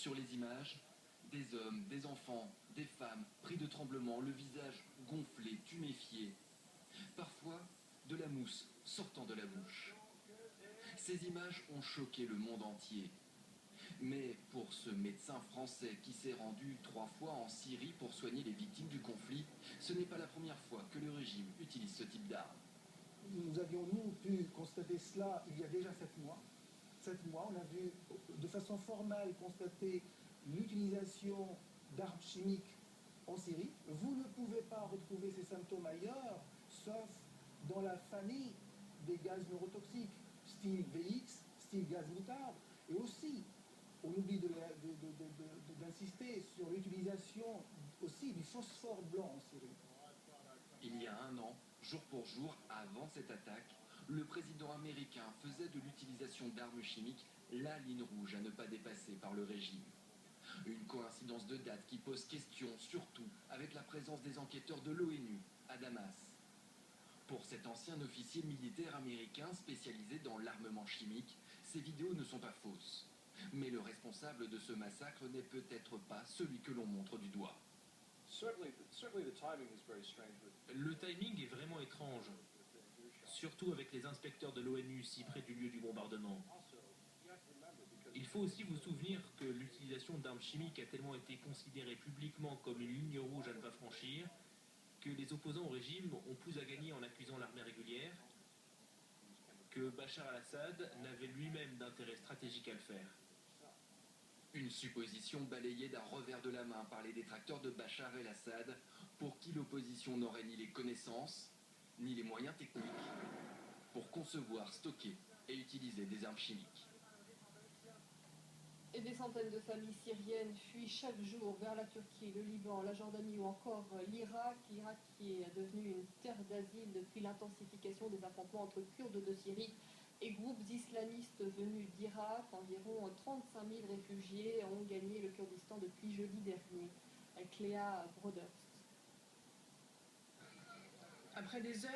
Sur les images, des hommes, des enfants, des femmes, pris de tremblements, le visage gonflé, tuméfié. Parfois, de la mousse sortant de la bouche. Ces images ont choqué le monde entier. Mais pour ce médecin français qui s'est rendu 3 fois en Syrie pour soigner les victimes du conflit, ce n'est pas la première fois que le régime utilise ce type d'arme. Nous avions, nous, pu constater cela il y a déjà 7 mois. 7 mois, on a vu de façon formelle constater l'utilisation d'armes chimiques en Syrie. Vous ne pouvez pas retrouver ces symptômes ailleurs, sauf dans la famille des gaz neurotoxiques, style VX, style gaz moutarde, et aussi, on oublie d'insister sur l'utilisation aussi du phosphore blanc en Syrie. Il y a 1 an, jour pour jour, avant cette attaque, le président américain faisait de l'utilisation d'armes chimiques la ligne rouge à ne pas dépasser par le régime. Une coïncidence de date qui pose question, surtout avec la présence des enquêteurs de l'ONU à Damas. Pour cet ancien officier militaire américain spécialisé dans l'armement chimique, ces vidéos ne sont pas fausses. Mais le responsable de ce massacre n'est peut-être pas celui que l'on montre du doigt. Le timing est vraiment étrange, surtout avec les inspecteurs de l'ONU si près du lieu du bombardement. Il faut aussi vous souvenir que l'utilisation d'armes chimiques a tellement été considérée publiquement comme une ligne rouge à ne pas franchir que les opposants au régime ont plus à gagner en accusant l'armée régulière que Bachar al-Assad n'avait lui-même d'intérêt stratégique à le faire. Une supposition balayée d'un revers de la main par les détracteurs de Bachar el-Assad, pour qui l'opposition n'aurait ni les connaissances, ni les moyens techniques pour concevoir, stocker et utiliser des armes chimiques. Et des centaines de familles syriennes fuient chaque jour vers la Turquie, le Liban, la Jordanie ou encore l'Irak. L'Irak qui est devenu une terre d'asile depuis l'intensification des affrontements entre Kurdes de Syrie et groupes islamistes venus d'Irak. Environ 35 000 réfugiés ont gagné le Kurdistan depuis jeudi dernier. Cléa Broderst. Après des heures